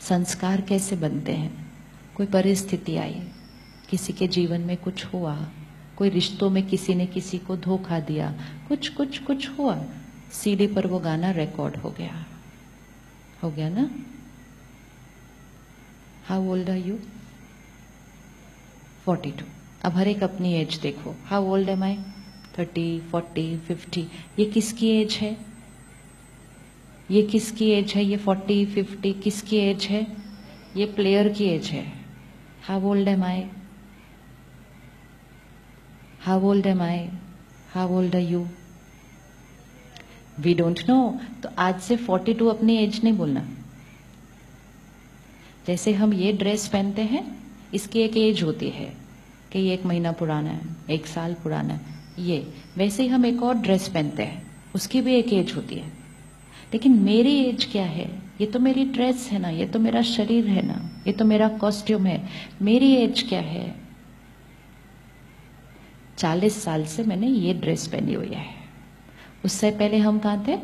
संस्कार कैसे बनते हैं? कोई परिस्थिति आई, किसी के जीवन में कुछ हुआ, कोई रिश्तों में किसी ने किसी को धोखा दिया, कुछ हुआ, सीडी पर वो गाना रिकॉर्ड हो गया ना? How old are you? 42। अब हर एक अपनी एज देखो। How old am I? 30, 40, 50। ये किसकी एज है? ये किसकी एज है? ये 40, 50 किसकी एज है? ये प्लेयर की एज है। How old am I? How old am I? How old are you? We don't know. तो आज से 42 अपनी एज नहीं बोलना। जैसे हम ये ड्रेस पहनते हैं, इसकी एक एज होती है कि ये 1 महीना पुराना है, 1 साल पुराना है, ये वैसे ही हम एक और ड्रेस पहनते हैं, उसकी भी एक एज होती है। लेकिन मेरी एज क्या है? ये तो मेरी ड्रेस है ना, ये तो मेरा शरीर है ना, ये तो मेरा कॉस्ट्यूम है। मेरी एज क्या है? 40 साल से मैंने ये ड्रेस पहनी हुई है। उससे पहले हम कहाँ थे?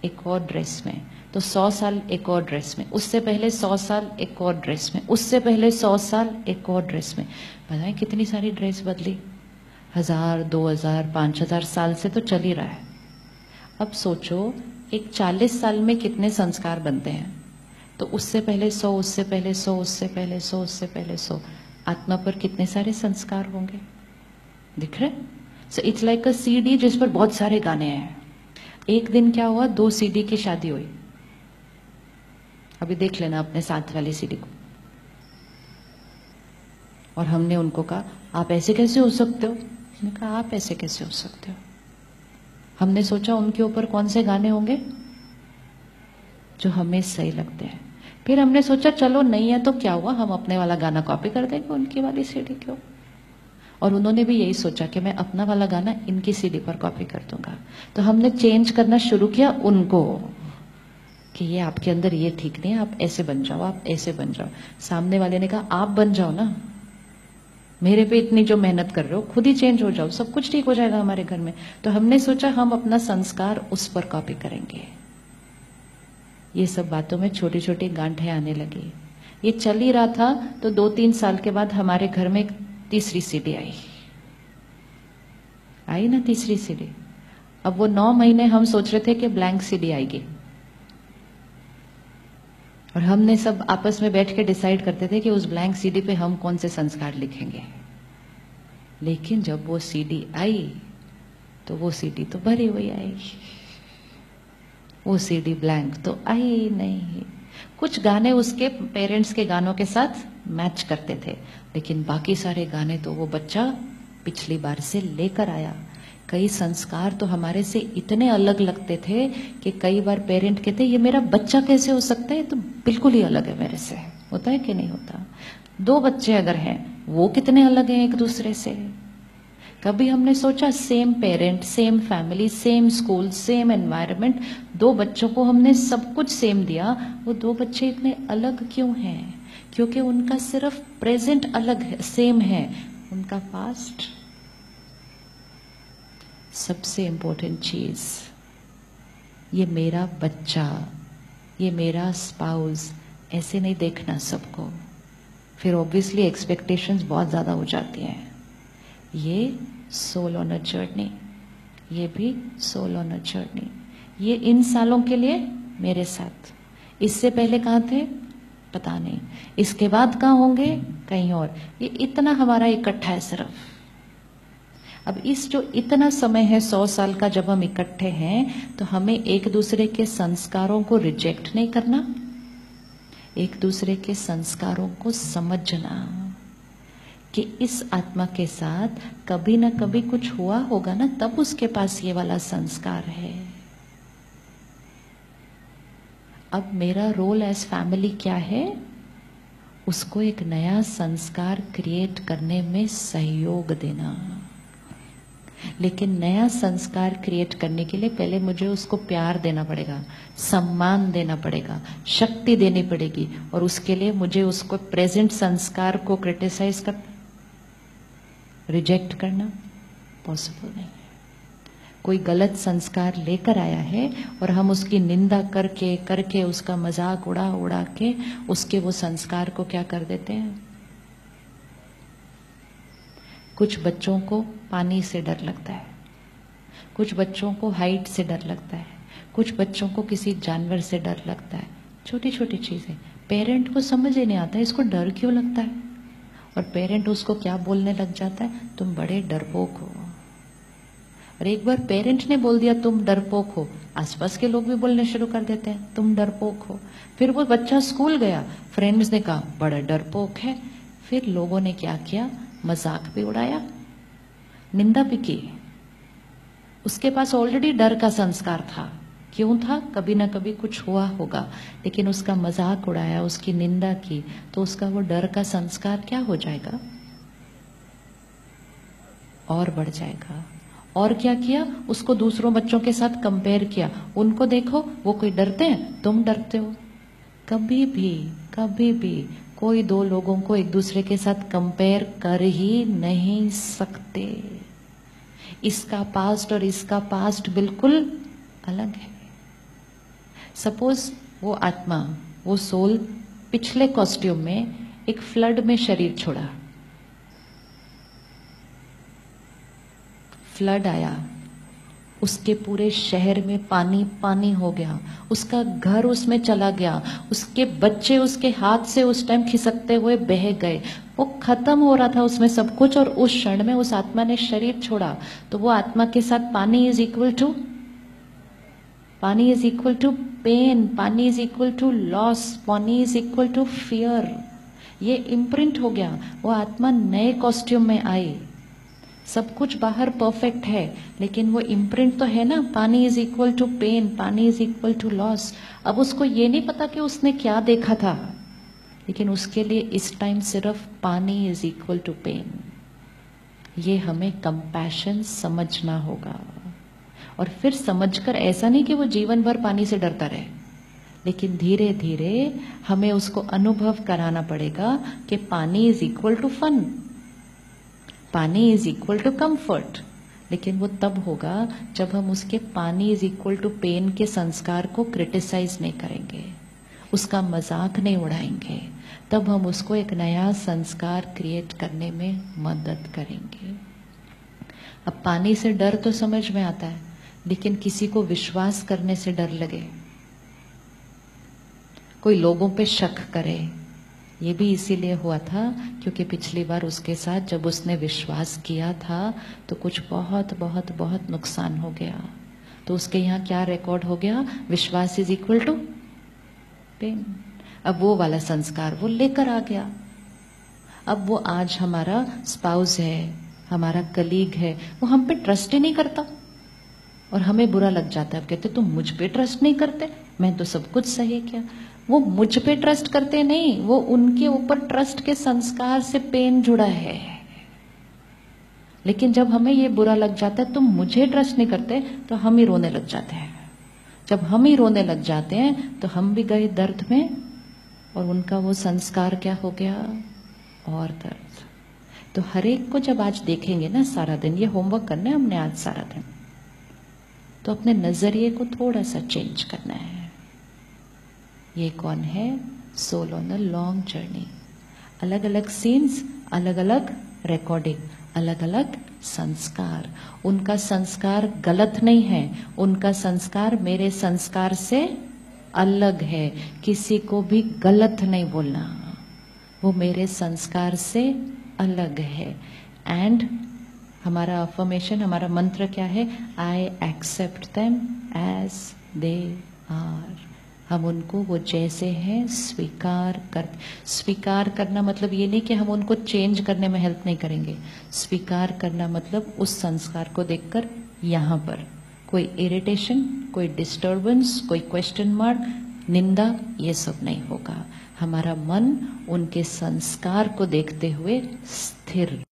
एक और ड्रेस में। तो 100 साल एक और ड्रेस में, उससे पहले 100 साल एक और ड्रेस में, उससे पहले 100 साल एक और ड्रेस में। बताएं कितनी सारी ड्रेस बदली। 1000, 2000, 5000 साल से तो चल ही रहा है। अब सोचो एक 40 साल में कितने संस्कार बनते हैं। तो उससे पहले 100, उससे पहले 100, उससे पहले 100, उससे पहले 100। आत्मा पर कितने सारे संस्कार होंगे? दिख रहे? So it's like a CD जिस पर बहुत सारे गाने हैं। एक दिन क्या हुआ, 2 सीडी की शादी हुई। अभी देख लेना अपने साथ वाली सीडी को। और हमने उनको कहा आप ऐसे कैसे हो सकते हो? मैंने कहा आप ऐसे कैसे हो सकते हो? हमने सोचा उनके ऊपर कौन से गाने होंगे जो हमें सही लगते हैं। फिर हमने सोचा चलो नहीं है तो क्या हुआ, हम अपने वाला गाना कॉपी कर देंगे उनकी वाली सीडी को। और उन्होंने भी यही सोचा कि मैं अपना वाला गाना इनकी सीडी पर कॉपी कर दूंगा। तो हमने चेंज करना शुरू किया उनको कि ये आपके अंदर ये ठीक नहीं है, आप ऐसे बन जाओ, आप ऐसे बन जाओ। सामने वाले ने कहा आप बन जाओ ना, मेरे पे इतनी जो मेहनत कर रहे हो, खुद ही चेंज हो जाओ, सब कुछ ठीक हो जाएगा हमारे घर में। तो हमने सोचा हम अपना संस्कार उस पर कॉपी करेंगे। ये सब बातों में छोटी छोटी गांठें आने लगी। ये चल ही रहा था तो 2-3 साल के बाद हमारे घर में एक तीसरी सीडी आई ना, तीसरी सीडी। अब वो 9 महीने हम सोच रहे थे कि ब्लैंक सीडी आएगी, और हमने सब आपस में बैठ के डिसाइड करते थे कि उस ब्लैंक सीडी पे हम कौन से संस्कार लिखेंगे। लेकिन जब वो सीडी आई तो वो सीडी तो भरी हुई आई, वो सीडी ब्लैंक तो आई नहीं। कुछ गाने उसके पेरेंट्स के गानों के साथ मैच करते थे, लेकिन बाकी सारे गाने तो वो बच्चा पिछली बार से लेकर आया। कई संस्कार तो हमारे से इतने अलग लगते थे कि कई बार पेरेंट कहते ये मेरा बच्चा कैसे हो सकता है, तो बिल्कुल ही अलग है मेरे से। होता है कि नहीं होता? 2 बच्चे अगर हैं वो कितने अलग हैं एक दूसरे से। कभी हमने सोचा same parent, same family, same school, same environment, 2 बच्चों को हमने सब कुछ सेम दिया, वो 2 बच्चे इतने अलग क्यों हैं? क्योंकि उनका सिर्फ प्रेजेंट अलग है, सेम है, उनका पास्ट। सबसे इंपॉर्टेंट चीज, ये मेरा बच्चा, ये मेरा स्पाउस, ऐसे नहीं देखना सबको। फिर ऑब्वियसली एक्सपेक्टेशंस बहुत ज्यादा हो जाती हैं। ये सोल ऑन अ जर्नी, ये भी सोल ऑन अ जर्नी। ये इन सालों के लिए मेरे साथ, इससे पहले कहाँ थे पता नहीं, इसके बाद कहाँ होंगे कहीं और। ये इतना हमारा इकट्ठा है सिर्फ। अब इस जो इतना समय है 100 साल का, जब हम इकट्ठे हैं तो हमें एक दूसरे के संस्कारों को रिजेक्ट नहीं करना, एक दूसरे के संस्कारों को समझना कि इस आत्मा के साथ कभी ना कभी कुछ हुआ होगा ना, तब उसके पास ये वाला संस्कार है। अब मेरा रोल एज फैमिली क्या है? उसको एक नया संस्कार क्रिएट करने में सहयोग देना। लेकिन नया संस्कार क्रिएट करने के लिए पहले मुझे उसको प्यार देना पड़ेगा, सम्मान देना पड़ेगा, शक्ति देनी पड़ेगी, और उसके लिए मुझे उसको प्रेजेंट संस्कार को क्रिटिसाइज कर, रिजेक्ट करना पॉसिबल नहीं है। कोई गलत संस्कार लेकर आया है और हम उसकी निंदा करके करके उसका मजाक उड़ा उड़ा के उसके वो संस्कार को क्या कर देते हैं। कुछ बच्चों को पानी से डर लगता है, कुछ बच्चों को हाइट से डर लगता है, कुछ बच्चों को किसी जानवर से डर लगता है। छोटी छोटी चीजें पेरेंट को समझ ही नहीं आता है इसको डर क्यों लगता है, और पेरेंट उसको क्या बोलने लग जाता है, तुम बड़े डरपोक हो। और एक बार पेरेंट ने बोल दिया तुम डरपोक हो, आसपास के लोग भी बोलने शुरू कर देते हैं तुम डरपोक हो। फिर वो बच्चा स्कूल गया, फ्रेंड्स ने कहा बड़ा डरपोक है, फिर लोगों ने क्या किया, मजाक भी उड़ाया, निंदा भी की। उसके पास ऑलरेडी डर का संस्कार था। क्यों था, कभी ना कभी कुछ हुआ होगा, लेकिन उसका मजाक उड़ाया, उसकी निंदा की, तो उसका वो डर का संस्कार क्या हो जाएगा, और बढ़ जाएगा। और क्या किया, उसको दूसरों बच्चों के साथ कंपेयर किया, उनको देखो वो कोई डरते हैं, तुम डरते हो। कभी भी कोई दो लोगों को एक दूसरे के साथ कंपेयर कर ही नहीं सकते। इसका पास्ट और इसका पास्ट बिल्कुल अलग है। सपोज वो आत्मा, वो सोल पिछले कॉस्ट्यूम में एक फ्लड में शरीर छोड़ा, फ्लड आया, उसके पूरे शहर में पानी पानी हो गया, उसका घर उसमें चला गया, उसके बच्चे उसके हाथ से उस टाइम खिसकते हुए बह गए, वो खत्म हो रहा था उसमें सब कुछ, और उस क्षण में उस आत्मा ने शरीर छोड़ा। तो वो आत्मा के साथ पानी इज इक्वल टू पेन, पानी इज इक्वल टू लॉस, पानी इज इक्वल टू फियर। ये इम्प्रिंट हो गया। वो आत्मा नए कॉस्ट्यूम में आई, सब कुछ बाहर परफेक्ट है, लेकिन वो इम्प्रिंट तो है ना, पानी इज इक्वल टू पेन, पानी इज इक्वल टू लॉस। अब उसको ये नहीं पता कि उसने क्या देखा था, लेकिन उसके लिए इस टाइम सिर्फ पानी इज इक्वल टू पेन। ये हमें कंपैशन समझना होगा, और फिर समझकर ऐसा नहीं कि वो जीवन भर पानी से डरता रहे, लेकिन धीरे धीरे हमें उसको अनुभव कराना पड़ेगा कि पानी इज इक्वल टू फन, पानी इज इक्वल टू कंफर्ट। लेकिन वो तब होगा जब हम उसके पानी इज इक्वल टू पेन के संस्कार को क्रिटिसाइज नहीं करेंगे, उसका मजाक नहीं उड़ाएंगे, तब हम उसको एक नया संस्कार क्रिएट करने में मदद करेंगे। अब पानी से डर तो समझ में आता है, लेकिन किसी को विश्वास करने से डर लगे, कोई लोगों पे शक करे, ये भी इसीलिए हुआ था क्योंकि पिछली बार उसके साथ जब उसने विश्वास किया था तो कुछ बहुत बहुत बहुत नुकसान हो गया। तो उसके यहाँ क्या रिकॉर्ड हो गया, विश्वास इज इक्वल टू पेन। अब वो वाला संस्कार वो लेकर आ गया। अब वो आज हमारा स्पाउस है, हमारा कलीग है, वो हम पे ट्रस्ट ही नहीं करता, और हमें बुरा लग जाता है। अब कहते तुम मुझ पे ट्रस्ट नहीं करते, मैं तो सब कुछ सही किया। वो मुझ पे ट्रस्ट करते नहीं, वो उनके ऊपर ट्रस्ट के संस्कार से पेन जुड़ा है। लेकिन जब हमें ये बुरा लग जाता है तुम मुझे ट्रस्ट नहीं करते, तो हम ही रोने लग जाते हैं। जब हम ही रोने लग जाते हैं तो हम भी गए दर्द में, और उनका वो संस्कार क्या हो गया, और दर्द। तो हर एक को जब आज देखेंगे ना सारा दिन, ये होमवर्क करना है हमने आज सारा दिन, तो अपने नजरिए को थोड़ा सा चेंज करना है। ये कौन है, soul on a long journey. अलग अलग सीन्स, अलग अलग रिकॉर्डिंग, अलग अलग संस्कार। उनका संस्कार गलत नहीं है, उनका संस्कार मेरे संस्कार से अलग है। किसी को भी गलत नहीं बोलना, वो मेरे संस्कार से अलग है। एंड हमारा अफर्मेशन, हमारा मंत्र क्या है, I accept them as they are. हम उनको वो जैसे हैं स्वीकार करना मतलब ये नहीं कि हम उनको चेंज करने में हेल्प नहीं करेंगे। स्वीकार करना मतलब उस संस्कार को देखकर यहाँ पर कोई इरिटेशन, कोई डिस्टर्बेंस, कोई क्वेश्चन मार्क, निंदा, ये सब नहीं होगा। हमारा मन उनके संस्कार को देखते हुए स्थिर